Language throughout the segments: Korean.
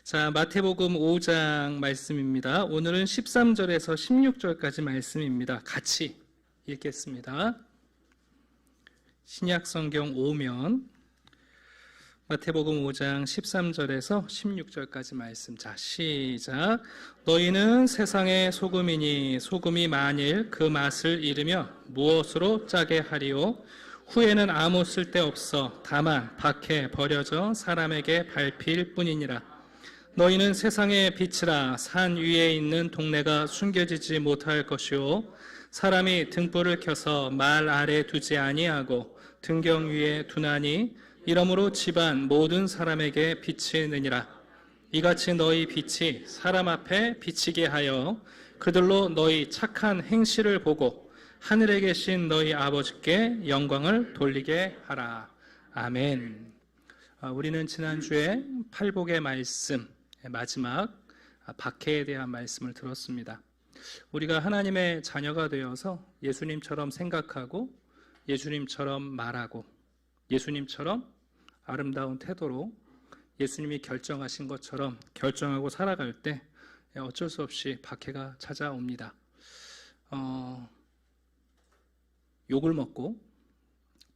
자, 마태복음 5장 말씀입니다. 오늘은 13절에서 16절까지 말씀입니다. 같이 읽겠습니다. 신약성경 5면 마태복음 5장 13절에서 16절까지 말씀. 자, 시작. 너희는 세상의 소금이니 소금이 만일 그 맛을 잃으며 무엇으로 짜게 하리요? 후에는 아무 쓸데없어 다만 밖에 버려져 사람에게 밟힐 뿐이니라. 너희는 세상의 빛이라. 산 위에 있는 동네가 숨겨지지 못할 것이요 사람이 등불을 켜서 말 아래 두지 아니하고 등경 위에 두나니 이러므로 집안 모든 사람에게 비치느니라. 이같이 너희 빛이 사람 앞에 비치게 하여 그들로 너희 착한 행실을 보고 하늘에 계신 너희 아버지께 영광을 돌리게 하라. 아멘. 우리는 지난주에 팔복의 말씀 마지막 박해에 대한 말씀을 들었습니다. 우리가 하나님의 자녀가 되어서 예수님처럼 생각하고 예수님처럼 말하고 예수님처럼 아름다운 태도로 예수님이 결정하신 것처럼 결정하고 살아갈 때 어쩔 수 없이 박해가 찾아옵니다. 욕을 먹고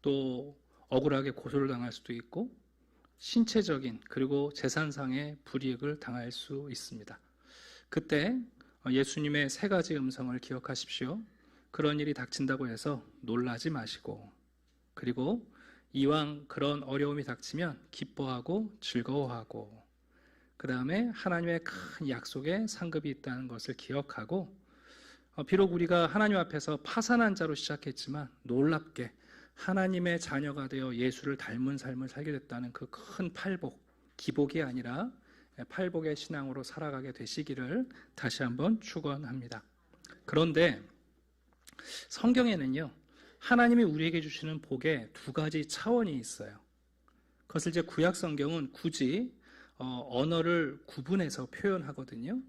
또 억울하게 고소를 당할 수도 있고 신체적인 그리고 재산상의 불이익을 당할 수 있습니다. 그때 예수님의 세 가지 음성을 기억하십시오. 그런 일이 닥친다고 해서 놀라지 마시고, 그리고 이왕 그런 어려움이 닥치면 기뻐하고 즐거워하고, 그 다음에 하나님의 큰 약속에 상급이 있다는 것을 기억하고, 비록 우리가 하나님 앞에서 파산한 자로 시작했지만 놀랍게 하나님의 자녀가 되어 예수를 닮은 삶을 살게 됐다는 그 큰 팔복, 기복이 아니라 팔복의 신앙으로 살아가게 되시기를 다시 한번 축원합니다. 그런데 성경에는요, 하나님이 우리에게 주시는 복에 두 가지 차원이 있어요. 그것을 이제 구약 성경은 굳이 언어를 구분해서 표현하거든요.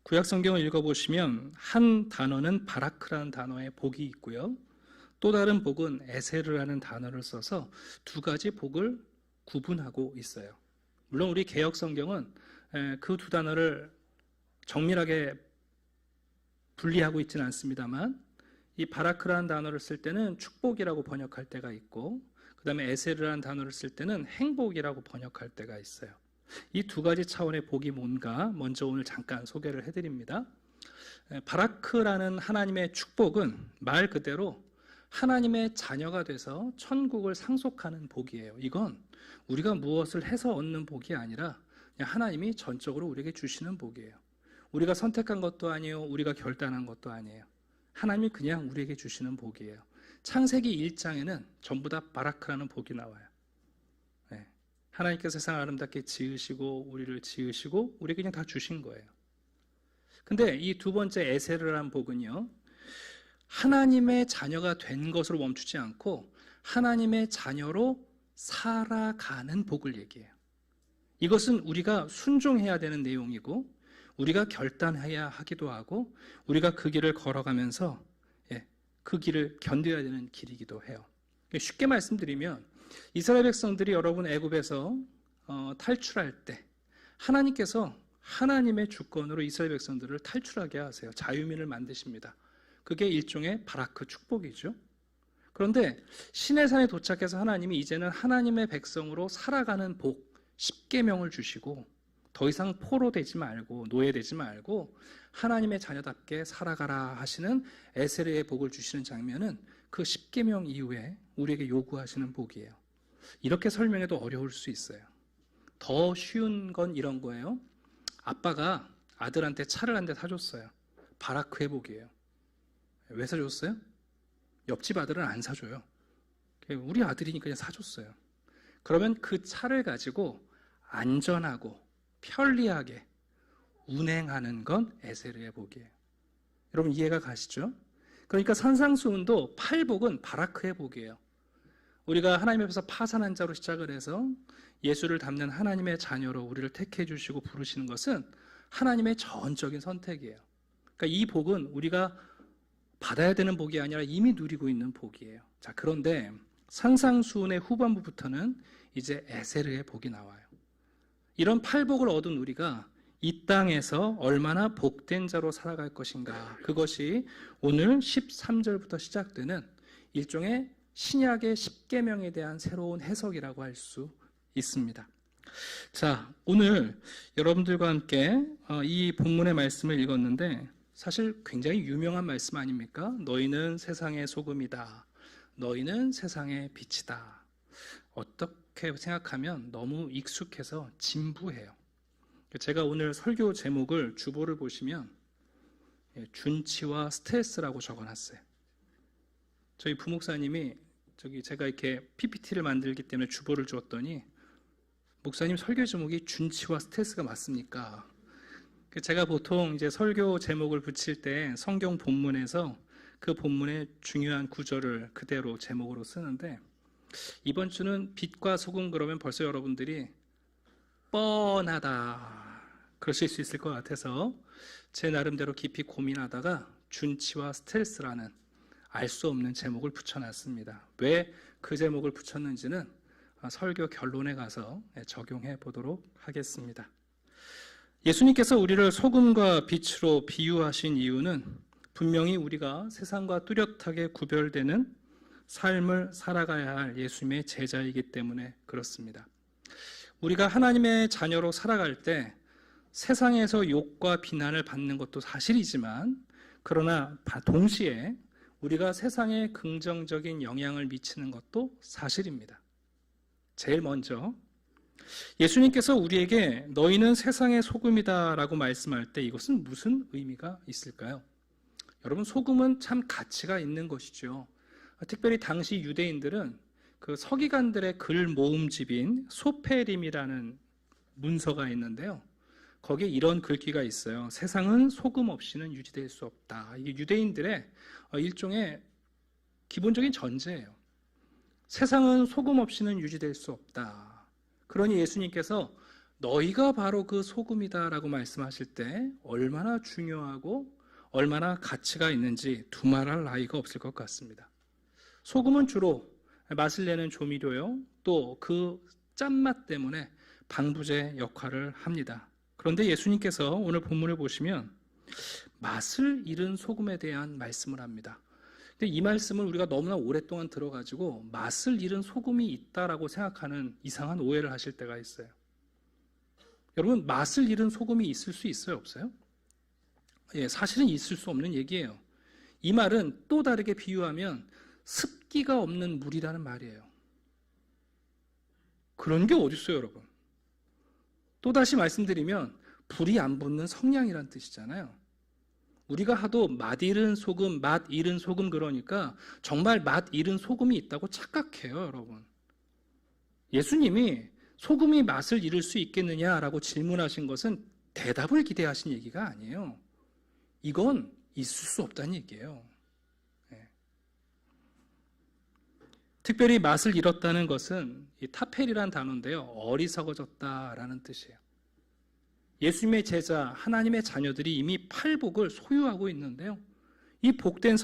구약 성경을 읽어보시면 한 단어는 바라크라는 단어의 복이 있고요, 또 다른 복은 에세르라는 단어를 써서 두 가지 복을 구분하고 있어요. 물론 우리 개역 성경은 그 두 단어를 정밀하게 분리하고 있지는 않습니다만, 이 바라크라는 단어를 쓸 때는 축복이라고 번역할 때가 있고, 그 다음에 에세르라는 단어를 쓸 때는 행복이라고 번역할 때가 있어요. 이 두 가지 차원의 복이 뭔가 먼저 오늘 잠깐 소개를 해드립니다. 바라크라는 하나님의 축복은 말 그대로 하나님의 자녀가 돼서 천국을 상속하는 복이에요. 이건 우리가 무엇을 해서 얻는 복이 아니라 그냥 하나님이 전적으로 우리에게 주시는 복이에요. 우리가 선택한 것도 아니에요, 우리가 결단한 것도 아니에요. 하나님이 그냥 우리에게 주시는 복이에요. 창세기 1장에는 전부 다 바라크라는 복이 나와요. 하나님께서 세상을 아름답게 지으시고 우리를 지으시고 우리에게 그냥 다 주신 거예요. 근데 이 두 번째 에세르라는 복은요, 하나님의 자녀가 된 것으로 멈추지 않고 하나님의 자녀로 살아가는 복을 얘기해요. 이것은 우리가 순종해야 되는 내용이고 우리가 결단해야 하기도 하고 우리가 그 길을 걸어가면서 그 길을 견뎌야 되는 길이기도 해요. 쉽게 말씀드리면 이스라엘 백성들이 여러분 애굽에서 탈출할 때 하나님께서 하나님의 주권으로 이스라엘 백성들을 탈출하게 하세요. 자유민을 만드십니다. 그게 일종의 바라크 축복이죠. 그런데 시내산에 도착해서 하나님이 이제는 하나님의 백성으로 살아가는 복, 십계명을 주시고 더 이상 포로 되지 말고 노예되지 말고 하나님의 자녀답게 살아가라 하시는 에세르의 복을 주시는 장면은 그 십계명 이후에 우리에게 요구하시는 복이에요. 이렇게 설명해도 어려울 수 있어요. 더 쉬운 건 이런 거예요. 아빠가 아들한테 차를 한 대 사줬어요. 바라크의 복이에요. 왜 사줬어요? 옆집 아들은 안 사줘요. 우리 아들이니까 그냥 사줬어요. 그러면 그 차를 가지고 안전하고 편리하게 운행하는 건 에세르의 복이에요. 여러분 이해가 가시죠? 그러니까 산상수훈도 팔복은 바라크의 복이에요. 우리가 하나님 앞에서 파산한 자로 시작을 해서 예수를 닮는 하나님의 자녀로 우리를 택해 주시고 부르시는 것은 하나님의 전적인 선택이에요. 그러니까 이 복은 우리가 받아야 되는 복이 아니라 이미 누리고 있는 복이에요. 자, 그런데 산상수훈의 후반부부터는 이제 에세르의 복이 나와요. 이런 팔복을 얻은 우리가 이 땅에서 얼마나 복된 자로 살아갈 것인가, 그것이 오늘 13절부터 시작되는 일종의 신약의 십계명에 대한 새로운 해석이라고 할 수 있습니다. 자, 오늘 여러분들과 함께 이 본문의 말씀을 읽었는데 사실 굉장히 유명한 말씀 아닙니까? 너희는 세상의 소금이다. 너희는 세상의 빛이다. 어떻게 생각하면 너무 익숙해서 진부해요. 제가 오늘 설교 제목을 주보를 보시면 준치와 스트레스라고 적어놨어요. 저희 부목사님이 제가 이렇게 PPT를 만들기 때문에 주보를 주었더니 목사님 설교 제목이 준치와 스트레스가 맞습니까? 제가 보통 이제 설교 제목을 붙일 때 성경 본문에서 그 본문의 중요한 구절을 그대로 제목으로 쓰는데 이번 주는 빛과 소금 그러면 벌써 여러분들이 뻔하다 그러실 수 있을 것 같아서 제 나름대로 깊이 고민하다가 준치와 스트레스라는 알 수 없는 제목을 붙여놨습니다. 왜 그 제목을 붙였는지는 설교 결론에 가서 적용해 보도록 하겠습니다. 예수님께서 우리를 소금과 빛으로 비유하신 이유는 분명히 우리가 세상과 뚜렷하게 구별되는 삶을 살아가야 할 예수님의 제자이기 때문에 그렇습니다. 우리가 하나님의 자녀로 살아갈 때 세상에서 욕과 비난을 받는 것도 사실이지만 그러나 동시에 우리가 세상에 긍정적인 영향을 미치는 것도 사실입니다. 제일 먼저 예수님께서 우리에게 너희는 세상의 소금이다 라고 말씀할 때 이것은 무슨 의미가 있을까요? 여러분, 소금은 참 가치가 있는 것이죠. 특별히 당시 유대인들은 그 서기관들의 글 모음집인 소페림이라는 문서가 있는데요. 거기에 이런 글귀가 있어요. 세상은 소금 없이는 유지될 수 없다. 이게 유대인들의 일종의 기본적인 전제예요. 세상은 소금 없이는 유지될 수 없다. 그러니 예수님께서 너희가 바로 그 소금이다 라고 말씀하실 때 얼마나 중요하고 얼마나 가치가 있는지 두말할 나위가 없을 것 같습니다. 소금은 주로 맛을 내는 조미료요, 또 그 짠맛 때문에 방부제 역할을 합니다. 그런데 예수님께서 오늘 본문을 보시면 맛을 잃은 소금에 대한 말씀을 합니다. 근데 이 말씀을 우리가 너무나 오랫동안 들어가지고 맛을 잃은 소금이 있다라고 생각하는 이상한 오해를 하실 때가 있어요. 여러분, 맛을 잃은 소금이 있을 수 있어요, 없어요? 예, 사실은 있을 수 없는 얘기예요. 이 말은 또 다르게 비유하면 습기가 없는 물이라는 말이에요. 그런 게 어디 있어요, 여러분? 또다시 말씀드리면 불이 안 붙는 성냥이란 뜻이잖아요. 우리가 하도 맛 잃은 소금, 맛 잃은 소금 그러니까 정말 맛 잃은 소금이 있다고 착각해요, 여러분. 예수님이 소금이 맛을 잃을 수 있겠느냐라고 질문하신 것은 대답을 기대하신 얘기가 아니에요. 이건 있을 수 없다는 얘기예요. 네. 특별히 맛을 잃었다는 것은 이 타펠이라는 단어인데요. 어리석어졌다라는 뜻이에요. 예수님의 제자, 하나님의 자녀들이 이미 팔복을 소유하고 있는데요. 이 복된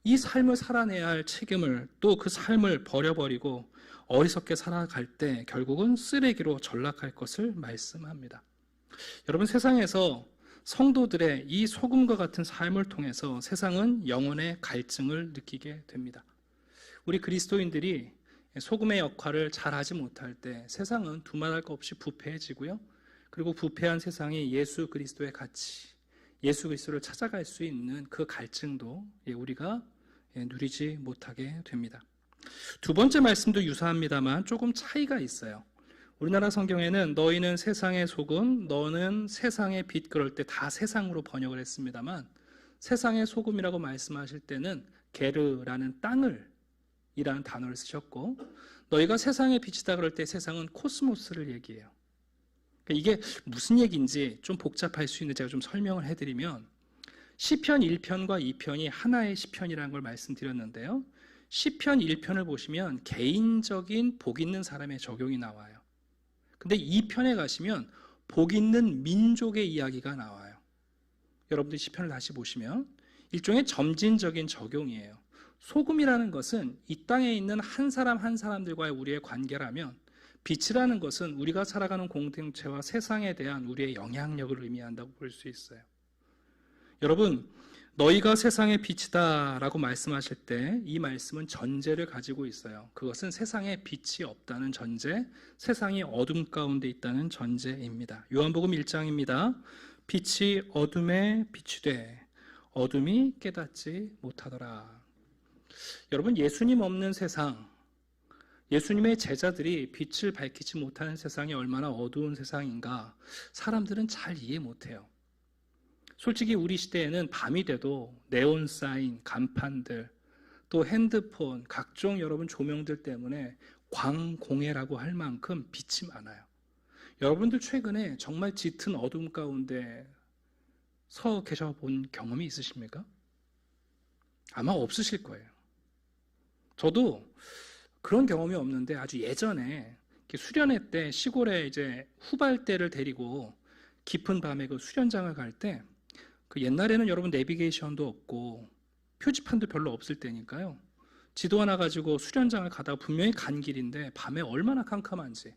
이 삶을 살아내야 할 책임을 또 그 삶을 버려버리고 어리석게 살아갈 때 결국은 쓰레기로 전락할 것을 말씀합니다. 여러분, 세상에서 성도들의 이 소금과 같은 삶을 통해서 세상은 영혼의 갈증을 느끼게 됩니다. 우리 그리스도인들이 소금의 역할을 잘하지 못할 때 세상은 두말할 것 없이 부패해지고요. 그리고 부패한 세상이 예수 그리스도의 가치, 예수 그리스도를 찾아갈 수 있는 그 갈증도 우리가 누리지 못하게 됩니다. 두 번째 말씀도 유사합니다만 조금 차이가 있어요. 우리나라 성경에는 너희는 세상의 소금, 너는 세상의 빛, 그럴 때 다 세상으로 번역을 했습니다만 세상의 소금이라고 말씀하실 때는 게르라는 땅을 이라는 단어를 쓰셨고, 너희가 세상의 빛이다 그럴 때 세상은 코스모스를 얘기해요. 그러니까 이게 무슨 얘기인지 좀 복잡할 수 있는데 제가 좀 설명을 해드리면 시편 1편과 2편이 하나의 시편이라는 걸 말씀드렸는데요. 시편 1편을 보시면 개인적인 복 있는 사람의 적용이 나와요. 근데 2편에 가시면 복 있는 민족의 이야기가 나와요. 여러분들 시편을 다시 보시면 일종의 점진적인 적용이에요. 소금이라는 것은 이 땅에 있는 한 사람 한 사람들과의 우리의 관계라면 빛이라는 것은 우리가 살아가는 공동체와 세상에 대한 우리의 영향력을 의미한다고 볼 수 있어요. 여러분, 너희가 세상의 빛이다 라고 말씀하실 때 이 말씀은 전제를 가지고 있어요. 그것은 세상에 빛이 없다는 전제, 세상이 어둠 가운데 있다는 전제입니다. 요한복음 1장입니다. 빛이 어둠에 비추되 어둠이 깨닫지 못하더라. 여러분, 예수님 없는 세상, 예수님의 제자들이 빛을 밝히지 못하는 세상이 얼마나 어두운 세상인가 사람들은 잘 이해 못해요. 솔직히 우리 시대에는 밤이 돼도 네온 사인, 간판들, 또 핸드폰, 각종 여러분 조명들 때문에 광공해라고 할 만큼 빛이 많아요. 여러분들 최근에 정말 짙은 어둠 가운데 서 계셔 본 경험이 있으십니까? 아마 없으실 거예요. 저도 그런 경험이 없는데 아주 예전에 수련회 때 시골에 이제 후발대를 데리고 깊은 밤에 그 수련장을 갈 때 그 옛날에는 여러분 내비게이션도 없고 표지판도 별로 없을 때니까요. 지도 하나 가지고 수련장을 가다가 분명히 간 길인데 밤에 얼마나 캄캄한지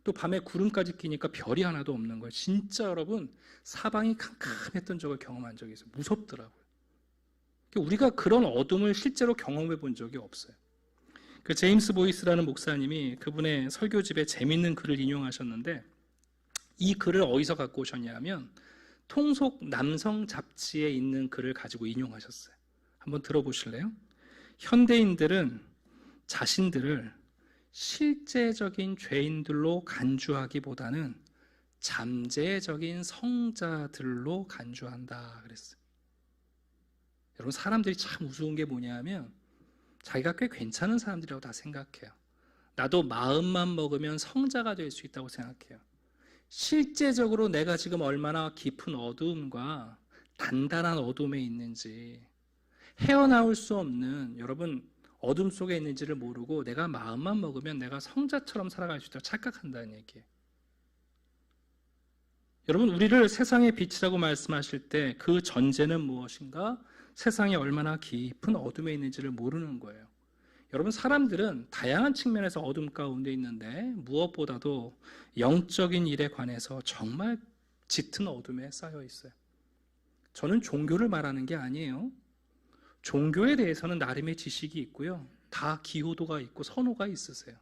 또 밤에 구름까지 끼니까 별이 하나도 없는 거예요. 진짜 여러분 사방이 캄캄했던 적을 경험한 적이 있어요. 무섭더라고요. 우리가 그런 어둠을 실제로 경험해 본 적이 없어요. 그 제임스 보이스라는 목사님이 그분의 설교집에 재밌는 글을 인용하셨는데 이 글을 어디서 갖고 오셨냐면 통속 남성 잡지에 있는 글을 가지고 인용하셨어요. 한번 들어보실래요? 현대인들은 자신들을 실제적인 죄인들로 간주하기보다는 잠재적인 성자들로 간주한다 그랬어요. 여러분, 사람들이 참 우스운 게 뭐냐면 자기가 꽤 괜찮은 사람들이라고 다 생각해요. 나도 마음만 먹으면 성자가 될 수 있다고 생각해요. 실제적으로 내가 지금 얼마나 깊은 어두움과 단단한 어둠에 있는지, 헤어나올 수 없는 여러분 어둠 속에 있는지를 모르고 내가 마음만 먹으면 내가 성자처럼 살아갈 수 있다고 착각한다는 얘기예요. 여러분, 우리를 세상의 빛이라고 말씀하실 때 그 전제는 무엇인가? 세상이 얼마나 깊은 어둠에 있는지를 모르는 거예요. 여러분, 사람들은 다양한 측면에서 어둠 가운데 있는데 무엇보다도 영적인 일에 관해서 정말 짙은 어둠에 쌓여 있어요. 저는 종교를 말하는 게 아니에요. 종교에 대해서는 나름의 지식이 있고요. 다 기호도가 있고 선호가 있으세요.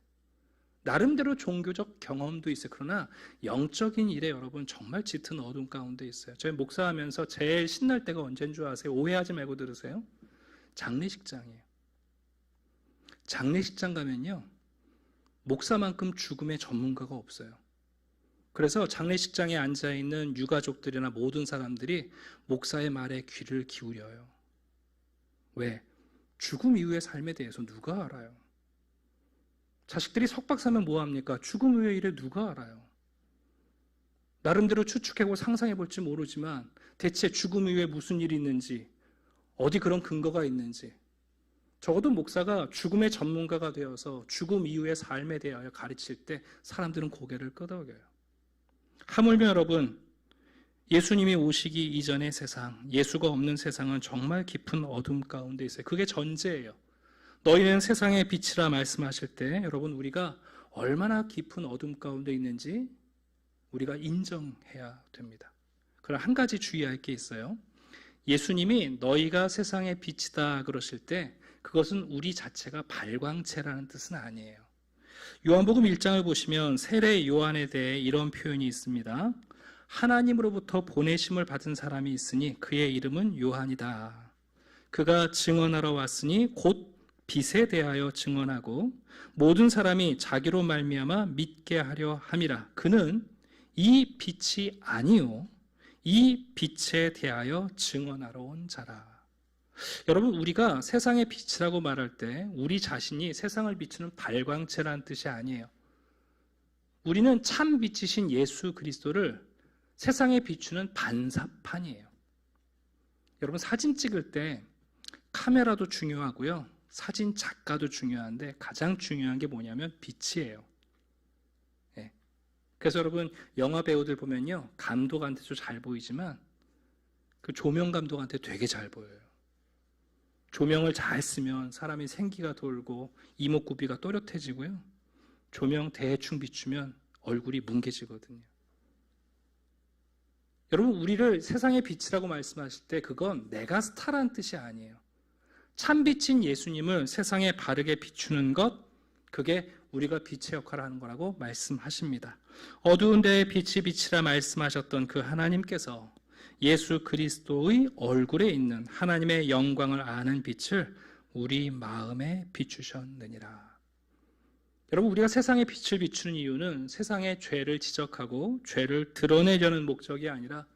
나름대로 종교적 경험도 있어요. 그러나 영적인 일에 여러분 정말 짙은 어둠 가운데 있어요. 저희 목사하면서 제일 신날 때가 언제인 줄 아세요? 오해하지 말고 들으세요. 장례식장이에요. 장례식장 가면요, 목사만큼 죽음의 전문가가 없어요. 그래서 장례식장에 앉아있는 유가족들이나 모든 사람들이 목사의 말에 귀를 기울여요. 왜? 죽음 이후의 삶에 대해서 누가 알아요? 자식들이 석박 사면 뭐합니까? 죽음 후의 일을 누가 알아요? 나름대로 추측하고 상상해 볼지 모르지만 대체 죽음 이후에 무슨 일이 있는지, 어디 그런 근거가 있는지, 적어도 목사가 죽음의 전문가가 되어서 죽음 이후의 삶에 대하여 가르칠 때 사람들은 고개를 끄덕여요. 하물며 여러분, 예수님이 오시기 이전의 세상, 예수가 없는 세상은 정말 깊은 어둠 가운데 있어요. 그게 전제예요. 너희는 세상의 빛이라 말씀하실 때 여러분, 우리가 얼마나 깊은 어둠 가운데 있는지 우리가 인정해야 됩니다. 그러나 한 가지 주의할 게 있어요. 예수님이 너희가 세상의 빛이다 그러실 때 그것은 우리 자체가 발광체라는 뜻은 아니에요. 요한복음 1장을 보시면 세례 요한에 대해 이런 표현이 있습니다. 하나님으로부터 보내심을 받은 사람이 있으니 그의 이름은 요한이다. 그가 증언하러 왔으니 곧 빛에 대하여 증언하고 모든 사람이 자기로 말미암아 믿게 하려 함이라. 그는 이 빛이 아니요 이 빛에 대하여 증언하러 온 자라. 여러분, 우리가 세상의 빛이라고 말할 때 우리 자신이 세상을 비추는 발광체라는 뜻이 아니에요. 우리는 참 빛이신 예수 그리스도를 세상에 비추는 반사판이에요. 여러분, 사진 찍을 때 카메라도 중요하고요, 사진 작가도 중요한데 가장 중요한 게 뭐냐면 빛이에요. 네. 그래서 여러분, 영화 배우들 보면요, 감독한테도 잘 보이지만 그 조명 감독한테 되게 잘 보여요. 조명을 잘 쓰면 사람이 생기가 돌고 이목구비가 또렷해지고요, 조명 대충 비추면 얼굴이 뭉개지거든요. 여러분, 우리를 세상의 빛이라고 말씀하실 때 그건 내가 스타라는 뜻이 아니에요. 참 빛인 예수님을 세상에 바르게 비추는 것, 그게 우리가 빛의 역할을 하는 거라고 말씀하십니다. 어두운 데에 빛이 비치라 말씀하셨던 그 하나님께서 예수 그리스도의 얼굴에 있는 하나님의 영광을 아는 빛을 우리 마음에 비추셨느니라. 여러분, 우리가 세상에 빛을 비추는 이유는 세상의 죄를 지적하고 죄를 드러내려는 목적이 아니라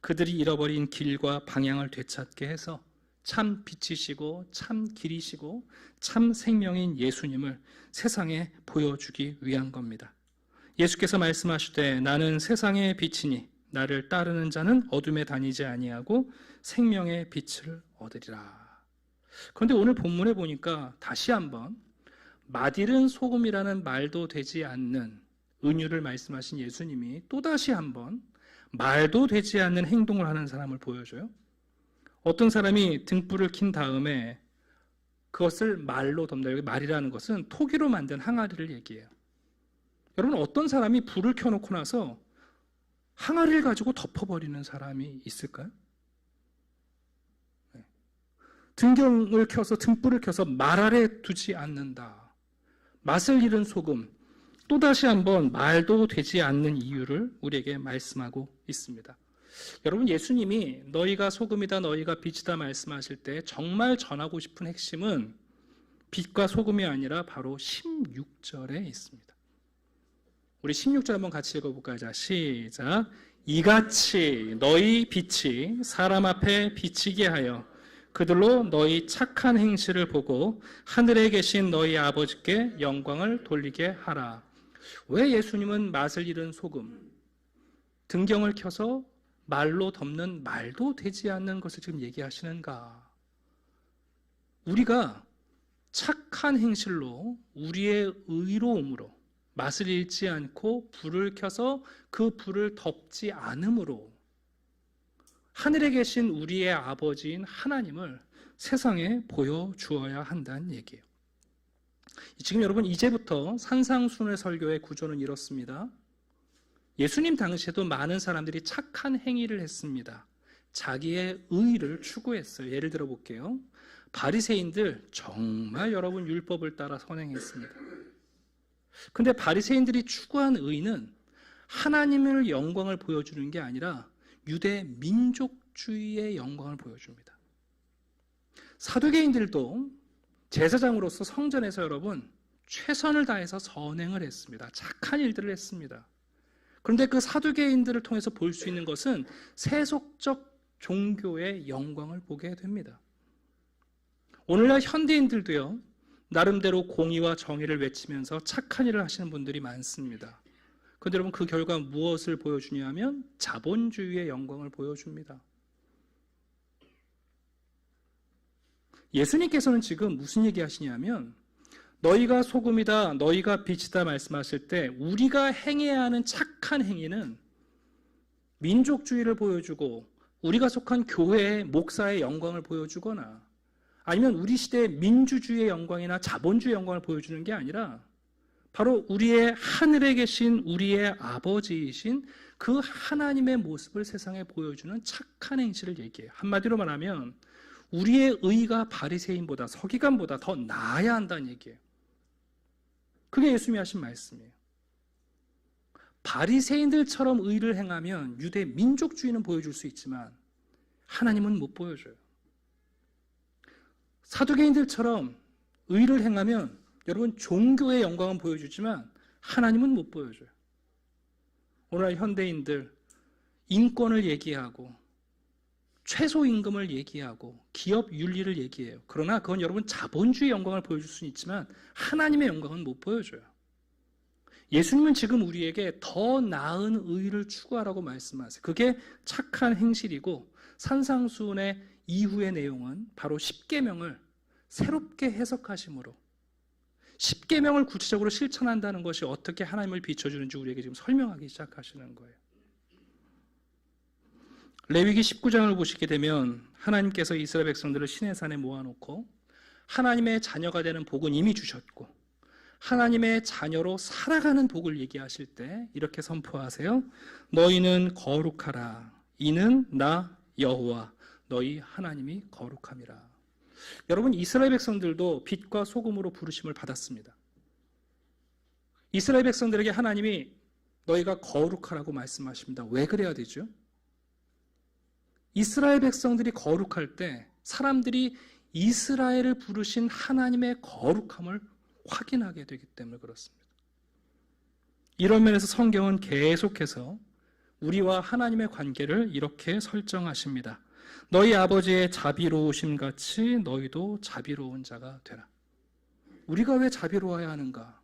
그들이 잃어버린 길과 방향을 되찾게 해서 참 빛이시고 참 길이시고 참 생명인 예수님을 세상에 보여주기 위한 겁니다. 예수께서 말씀하시되 나는 세상의 빛이니 나를 따르는 자는 어둠에 다니지 아니하고 생명의 빛을 얻으리라. 그런데 오늘 본문에 보니까 다시 한번 맛이른 소금이라는 말도 되지 않는 은유를 말씀하신 예수님이 또다시 한번 말도 되지 않는 행동을 하는 사람을 보여줘요. 어떤 사람이 등불을 킨 다음에 그것을 말로 덮는다. 여기 말이라는 것은 토기로 만든 항아리를 얘기해요. 여러분, 어떤 사람이 불을 켜놓고 나서 항아리를 가지고 덮어버리는 사람이 있을까요? 등경을 켜서 등불을 켜서 말 아래 두지 않는다. 맛을 잃은 소금, 또다시 한번 말도 되지 않는 이유를 우리에게 말씀하고 있습니다. 여러분, 예수님이 너희가 소금이다 너희가 빛이다 말씀하실 때 정말 전하고 싶은 핵심은 빛과 소금이 아니라 바로 16절에 있습니다. 우리 16절 한번 같이 읽어볼까요? 자, 시작. 이같이 너희 빛이 사람 앞에 비치게 하여 그들로 너희 착한 행실을 보고 하늘에 계신 너희 아버지께 영광을 돌리게 하라. 왜 예수님은 맛을 잃은 소금, 등경을 켜서 말로 덮는 말도 되지 않는 것을 지금 얘기하시는가? 우리가 착한 행실로 우리의 의로움으로 맛을 잃지 않고 불을 켜서 그 불을 덮지 않음으로 하늘에 계신 우리의 아버지인 하나님을 세상에 보여주어야 한다는 얘기예요. 지금 여러분, 이제부터 산상수훈의 설교의 구조는 이렇습니다. 예수님 당시에도 많은 사람들이 착한 행위를 했습니다. 자기의 의를 추구했어요. 예를 들어 볼게요. 바리새인들 정말 여러분 율법을 따라 선행했습니다. 근데 바리새인들이 추구한 의는 하나님의 영광을 보여주는 게 아니라 유대 민족주의의 영광을 보여줍니다. 사두개인들도 제사장으로서 성전에서 여러분 최선을 다해서 선행을 했습니다. 착한 일들을 했습니다. 그런데 그 사두개인들을 통해서 볼 수 있는 것은 세속적 종교의 영광을 보게 됩니다. 오늘날 현대인들도요, 나름대로 공의와 정의를 외치면서 착한 일을 하시는 분들이 많습니다. 그런데 여러분, 그 결과 무엇을 보여주냐 하면 자본주의의 영광을 보여줍니다. 예수님께서는 지금 무슨 얘기 하시냐면 너희가 소금이다 너희가 빛이다 말씀하실 때 우리가 행해야 하는 착한 행위는 민족주의를 보여주고 우리가 속한 교회의 목사의 영광을 보여주거나 아니면 우리 시대의 민주주의의 영광이나 자본주의의 영광을 보여주는 게 아니라 바로 우리의 하늘에 계신 우리의 아버지이신 그 하나님의 모습을 세상에 보여주는 착한 행실을 얘기해요. 한마디로 말하면 우리의 의가 바리새인보다 서기관보다 더 나아야 한다는 얘기예요. 그게 예수님이 하신 말씀이에요. 바리새인들처럼 의를 행하면 유대 민족주의는 보여줄 수 있지만 하나님은 못 보여줘요. 사두개인들처럼 의를 행하면 여러분 종교의 영광은 보여주지만 하나님은 못 보여줘요. 오늘날 현대인들 인권을 얘기하고 최소임금을 얘기하고 기업 윤리를 얘기해요. 그러나 그건 여러분 자본주의 영광을 보여줄 수는 있지만 하나님의 영광은 못 보여줘요. 예수님은 지금 우리에게 더 나은 의를 추구하라고 말씀하세요. 그게 착한 행실이고 산상수훈의 이후의 내용은 바로 십계명을 새롭게 해석하심으로 십계명을 구체적으로 실천한다는 것이 어떻게 하나님을 비춰주는지 우리에게 지금 설명하기 시작하시는 거예요. 레위기 19장을 보시게 되면 하나님께서 이스라엘 백성들을 시내산에 모아놓고 하나님의 자녀가 되는 복은 이미 주셨고 하나님의 자녀로 살아가는 복을 얘기하실 때 이렇게 선포하세요. 너희는 거룩하라. 이는 나 여호와 너희 하나님이 거룩함이라. 여러분, 이스라엘 백성들도 빛과 소금으로 부르심을 받았습니다. 이스라엘 백성들에게 하나님이 너희가 거룩하라고 말씀하십니다. 왜 그래야 되죠? 이스라엘 백성들이 거룩할 때 사람들이 이스라엘을 부르신 하나님의 거룩함을 확인하게 되기 때문에 그렇습니다. 이런 면에서 성경은 계속해서 우리와 하나님의 관계를 이렇게 설정하십니다. 너희 아버지의 자비로우심 같이 너희도 자비로운 자가 되라. 우리가 왜 자비로워야 하는가?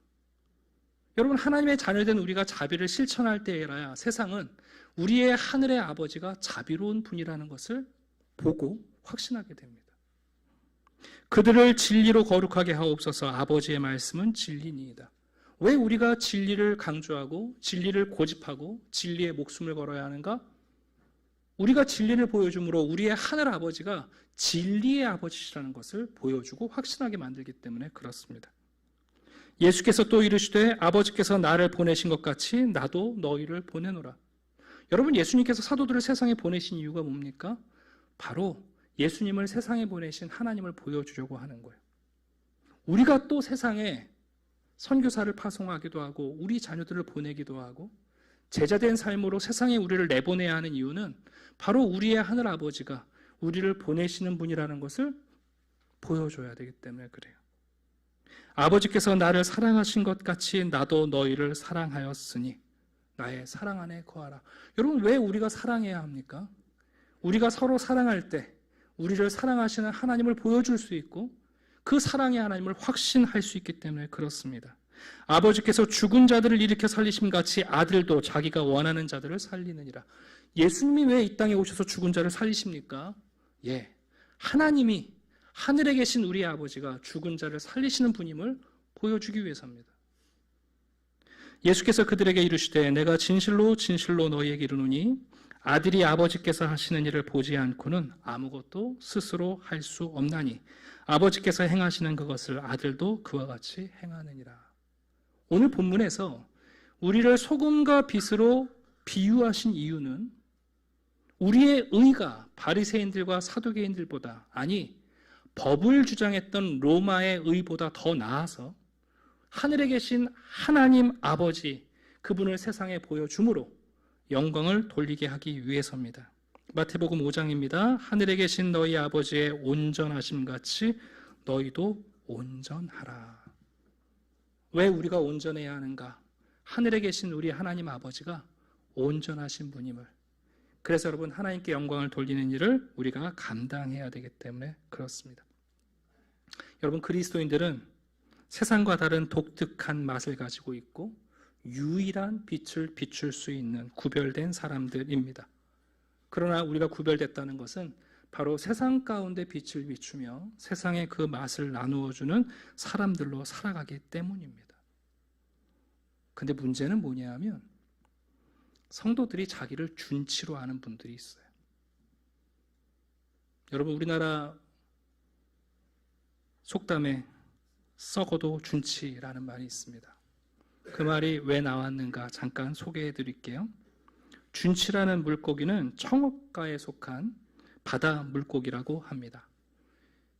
여러분, 하나님의 자녀된 우리가 자비를 실천할 때에라야 세상은 우리의 하늘의 아버지가 자비로운 분이라는 것을 보고 확신하게 됩니다. 그들을 진리로 거룩하게 하옵소서. 아버지의 말씀은 진리니이다. 왜 우리가 진리를 강조하고 진리를 고집하고 진리에 목숨을 걸어야 하는가? 우리가 진리를 보여줌으로 우리의 하늘 아버지가 진리의 아버지시라는 것을 보여주고 확신하게 만들기 때문에 그렇습니다. 예수께서 또 이르시되 아버지께서 나를 보내신 것 같이 나도 너희를 보내노라. 여러분, 예수님께서 사도들을 세상에 보내신 이유가 뭡니까? 바로 예수님을 세상에 보내신 하나님을 보여주려고 하는 거예요. 우리가 또 세상에 선교사를 파송하기도 하고 우리 자녀들을 보내기도 하고 제자된 삶으로 세상에 우리를 내보내야 하는 이유는 바로 우리의 하늘 아버지가 우리를 보내시는 분이라는 것을 보여줘야 되기 때문에 그래요. 아버지께서 나를 사랑하신 것 같이 나도 너희를 사랑하였으니 나의 사랑 안에 거하라. 여러분, 왜 우리가 사랑해야 합니까? 우리가 서로 사랑할 때 우리를 사랑하시는 하나님을 보여줄 수 있고 그 사랑의 하나님을 확신할 수 있기 때문에 그렇습니다. 아버지께서 죽은 자들을 일으켜 살리심 같이 아들도 자기가 원하는 자들을 살리느니라. 예수님이 왜 이 땅에 오셔서 죽은 자를 살리십니까? 하나님이 하늘에 계신 우리 아버지가 죽은 자를 살리시는 분임을 보여주기 위해서입니다. 예수께서 그들에게 이르시되 내가 진실로 진실로 너희에게 이르노니 아들이 아버지께서 하시는 일을 보지 않고는 아무것도 스스로 할 수 없나니 아버지께서 행하시는 그것을 아들도 그와 같이 행하느니라. 오늘 본문에서 우리를 소금과 빛으로 비유하신 이유는 우리의 의가 바리새인들과 사두개인들보다, 아니 법을 주장했던 로마의 의보다 더 나아서 하늘에 계신 하나님 아버지 그분을 세상에 보여줌으로 영광을 돌리게 하기 위해서입니다. 마태복음 5장입니다. 하늘에 계신 너희 아버지의 온전하심 같이 너희도 온전하라. 왜 우리가 온전해야 하는가? 하늘에 계신 우리 하나님 아버지가 온전하신 분임을, 그래서 여러분 하나님께 영광을 돌리는 일을 우리가 감당해야 되기 때문에 그렇습니다. 여러분, 그리스도인들은 세상과 다른 독특한 맛을 가지고 있고 유일한 빛을 비출 수 있는 구별된 사람들입니다. 그러나 우리가 구별됐다는 것은 바로 세상 가운데 빛을 비추며 세상의 그 맛을 나누어주는 사람들로 살아가기 때문입니다. 근데 문제는 뭐냐 하면 성도들이 자기를 준치로 아는 분들이 있어요. 여러분, 우리나라 속담에 썩어도 준치라는 말이 있습니다. 그 말이 왜 나왔는가 잠깐 소개해 드릴게요. 준치라는 물고기는 청어과에 속한 바다 물고기라고 합니다.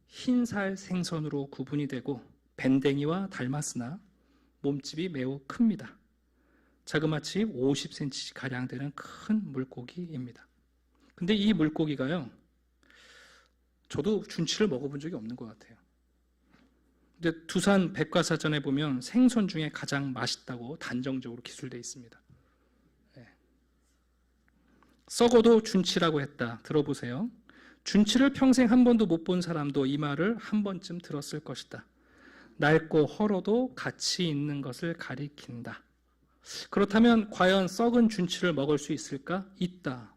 흰살 생선으로 구분이 되고 밴댕이와 닮았으나 몸집이 매우 큽니다. 자그마치 50cm가량 되는 큰 물고기입니다. 근데 이 물고기가요, 저도 준치를 먹어본 적이 없는 것 같아요. 근데 두산 백과사전에 보면 생선 중에 가장 맛있다고 단정적으로 기술되어 있습니다. 썩어도 준치라고 했다. 들어보세요. 준치를 평생 한 번도 못 본 사람도 이 말을 한 번쯤 들었을 것이다. 낡고 헐어도 가치 있는 것을 가리킨다. 그렇다면 과연 썩은 준치를 먹을 수 있을까? 있다.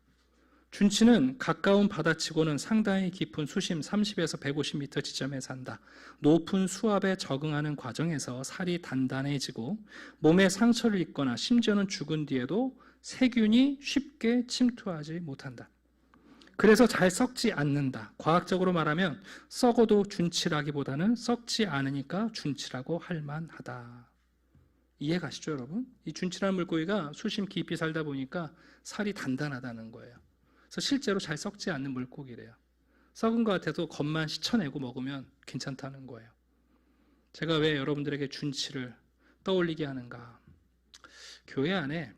준치는 가까운 바다치고는 상당히 깊은 수심 30에서 150m 지점에 산다. 높은 수압에 적응하는 과정에서 살이 단단해지고 몸에 상처를 입거나 심지어는 죽은 뒤에도 세균이 쉽게 침투하지 못한다. 그래서 잘 썩지 않는다. 과학적으로 말하면 썩어도 준치라기보다는 썩지 않으니까 준치라고 할 만하다. 이해 가시죠, 여러분? 이 준치라는 물고기가 수심 깊이 살다 보니까 살이 단단하다는 거예요. 그래서 실제로 잘 썩지 않는 물고기래요. 썩은 것 같아도 겉만 씻어내고 먹으면 괜찮다는 거예요. 제가 왜 여러분들에게 준치를 떠올리게 하는가? 교회 안에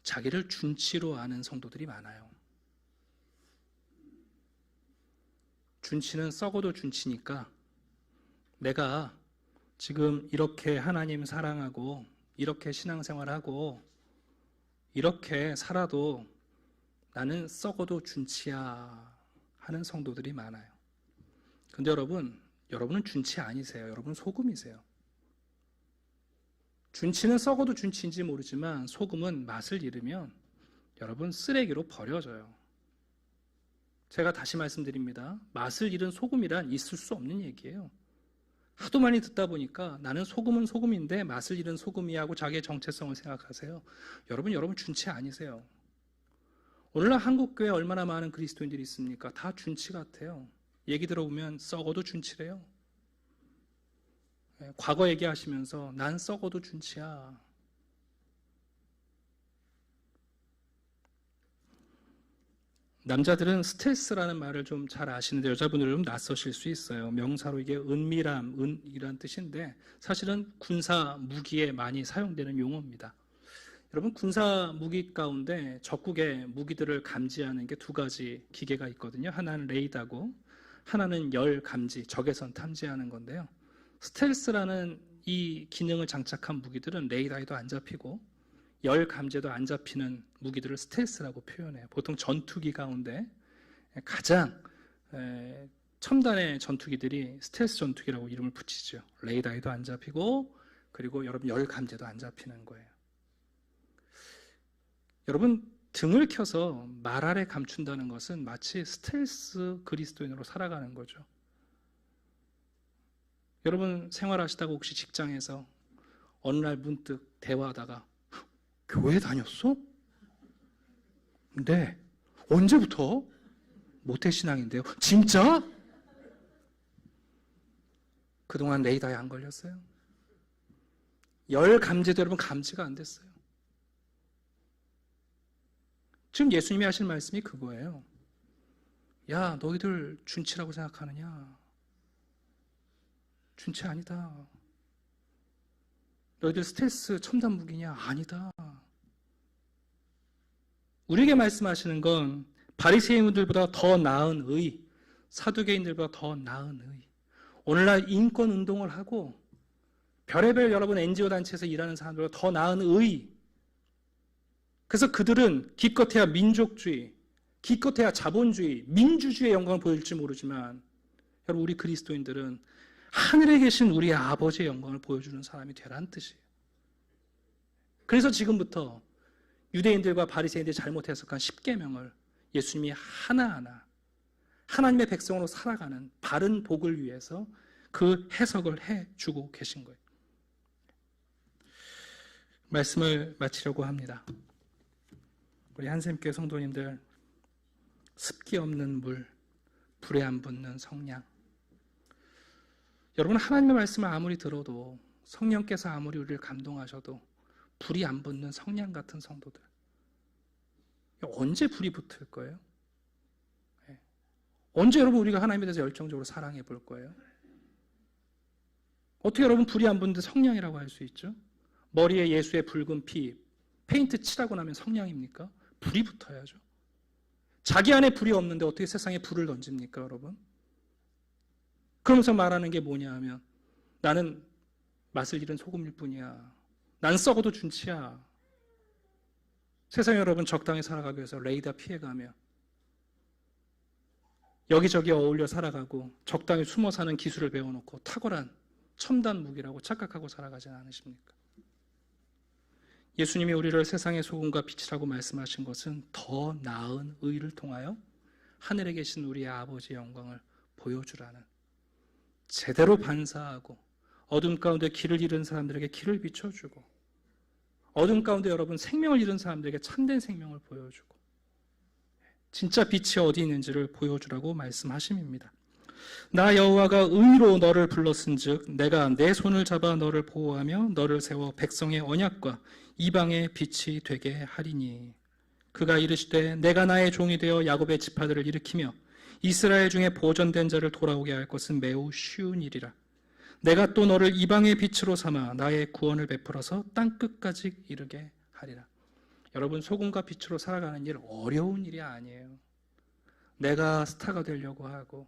자기를 준치로 아는 성도들이 많아요. 준치는 썩어도 준치니까 내가 지금 이렇게 하나님 사랑하고 이렇게 신앙생활하고 이렇게 살아도 나는 썩어도 준치야 하는 성도들이 많아요. 근데 여러분은 준치 아니세요. 여러분 소금이세요. 준치는 썩어도 준치인지 모르지만 소금은 맛을 잃으면 여러분 쓰레기로 버려져요. 제가 다시 말씀드립니다. 맛을 잃은 소금이란 있을 수 없는 얘기예요. 하도 많이 듣다 보니까 나는 소금은 소금인데 맛을 잃은 소금이야 하고 자기의 정체성을 생각하세요. 여러분 준치 아니세요. 오늘날 한국교회에 얼마나 많은 그리스도인들이 있습니까? 다 준치 같아요. 얘기 들어보면 썩어도 준치래요. 과거 얘기하시면서 난 썩어도 준치야. 남자들은 스텔스라는 말을 좀 잘 아시는데 여자분들은 좀 낯서실 수 있어요. 명사로 이게 은밀함이란 뜻인데 사실은 군사 무기에 많이 사용되는 용어입니다. 여러분 군사 무기 가운데 적국의 무기들을 감지하는 게 두 가지 기계가 있거든요. 하나는 레이더고 하나는 열 감지, 적외선 탐지하는 건데요. 스텔스라는 이 기능을 장착한 무기들은 레이더에도 안 잡히고 열 감지에도 안 잡히는 무기들을 스텔스라고 표현해요. 보통 전투기 가운데 가장 첨단의 전투기들이 스텔스 전투기라고 이름을 붙이죠. 레이더에도 안 잡히고 그리고 여러분 열 감지에도 안 잡히는 거예요. 여러분 등을 켜서 말 아래 감춘다는 것은 마치 스텔스 그리스도인으로 살아가는 거죠. 여러분 생활하시다가 혹시 직장에서 어느 날 문득 대화하다가 교회 다녔어? 네. 언제부터? 모태신앙인데요. 진짜? 그동안 레이더에 안 걸렸어요? 열 감지도 여러분 감지가 안 됐어요. 지금 예수님이 하실 말씀이 그거예요. 야, 너희들 준치라고 생각하느냐? 준치 아니다. 너희들 스텔스 첨단 무기냐? 아니다. 우리에게 말씀하시는 건 바리새인들보다 더 나은 의, 사두개인들보다 더 나은 의. 오늘날 인권 운동을 하고 별의별 여러분 NGO 단체에서 일하는 사람들보다 더 나은 의. 그래서 그들은 기껏해야 민족주의, 기껏해야 자본주의, 민주주의의 영광을 보일지 모르지만 여러분 우리 그리스도인들은 하늘에 계신 우리 아버지의 영광을 보여주는 사람이 되라는 뜻이에요. 그래서 지금부터 유대인들과 바리새인들이 잘못 해석한 10계명을 예수님이 하나하나 하나님의 백성으로 살아가는 바른 복을 위해서 그 해석을 해주고 계신 거예요. 말씀을 마치려고 합니다. 우리 한샘교회 성도님들, 습기 없는 물, 불에 안 붙는 성냥. 여러분 하나님의 말씀을 아무리 들어도 성령께서 아무리 우리를 감동하셔도 불이 안 붙는 성냥 같은 성도들. 언제 불이 붙을 거예요? 언제 여러분 우리가 하나님에 대해서 열정적으로 사랑해 볼 거예요? 어떻게 여러분 불이 안 붙는데 성냥이라고 할 수 있죠? 머리에 예수의 붉은 피, 페인트 칠하고 나면 성냥입니까? 불이 붙어야죠. 자기 안에 불이 없는데 어떻게 세상에 불을 던집니까, 여러분? 그러면서 말하는 게 뭐냐 하면 나는 맛을 잃은 소금일 뿐이야. 난 썩어도 준치야. 세상에 여러분 적당히 살아가기 위해서 레이더 피해가며 여기저기 어울려 살아가고 적당히 숨어 사는 기술을 배워놓고 탁월한 첨단 무기라고 착각하고 살아가지 않으십니까? 예수님이 우리를 세상의 소금과 빛이라고 말씀하신 것은 더 나은 의를 통하여 하늘에 계신 우리의 아버지의 영광을 보여주라는, 제대로 반사하고 어둠 가운데 길을 잃은 사람들에게 길을 비춰주고 어둠 가운데 여러분 생명을 잃은 사람들에게 참된 생명을 보여주고 진짜 빛이 어디 있는지를 보여주라고 말씀하심입니다. 나 여호와가 의로 너를 불렀은즉 내가 내 손을 잡아 너를 보호하며 너를 세워 백성의 언약과 이방의 빛이 되게 하리니 그가 이르시되 내가 나의 종이 되어 야곱의 지파들을 일으키며 이스라엘 중에 보존된 자를 돌아오게 할 것은 매우 쉬운 일이라. 내가 또 너를 이방의 빛으로 삼아 나의 구원을 베풀어서 땅끝까지 이르게 하리라. 여러분, 소금과 빛으로 살아가는 일 어려운 일이 아니에요. 내가 스타가 되려고 하고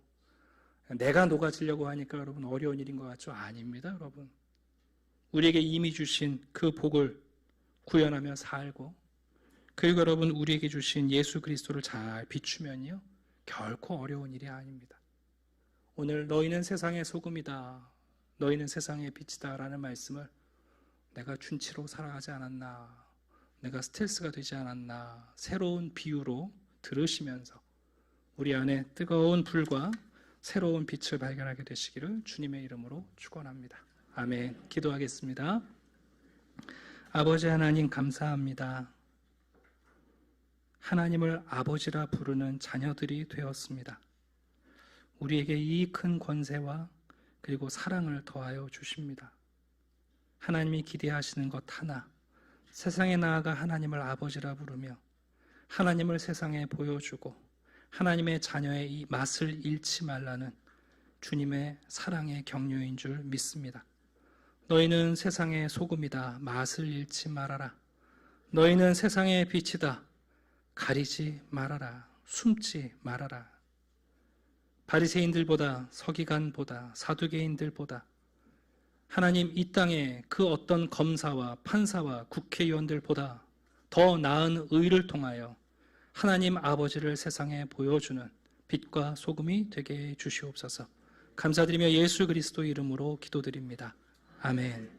내가 녹아지려고 하니까 여러분 어려운 일인 것 같죠? 아닙니다, 여러분. 우리에게 이미 주신 그 복을 구현하며 살고, 그리고 여러분 우리에게 주신 예수 그리스도를 잘 비추면요 결코 어려운 일이 아닙니다. 오늘 너희는 세상의 소금이다, 너희는 세상의 빛이다 라는 말씀을 내가 준치로 살아가지 않았나, 내가 스트레스가 되지 않았나, 새로운 비유로 들으시면서 우리 안에 뜨거운 불과 새로운 빛을 발견하게 되시기를 주님의 이름으로 축원합니다. 아멘. 기도하겠습니다. 아버지 하나님, 감사합니다. 하나님을 아버지라 부르는 자녀들이 되었습니다. 우리에게 이 큰 권세와 그리고 사랑을 더하여 주십니다. 하나님이 기대하시는 것 하나, 세상에 나아가 하나님을 아버지라 부르며 하나님을 세상에 보여주고 하나님의 자녀의 이 맛을 잃지 말라는 주님의 사랑의 격려인 줄 믿습니다. 너희는 세상의 소금이다, 맛을 잃지 말아라. 너희는 세상의 빛이다, 가리지 말아라, 숨지 말아라. 바리새인들보다, 서기관보다, 사두개인들보다 하나님 이 땅에 그 어떤 검사와 판사와 국회의원들보다 더 나은 의를 통하여 하나님 아버지를 세상에 보여주는 빛과 소금이 되게 해 주시옵소서. 감사드리며 예수 그리스도 이름으로 기도드립니다. 아멘.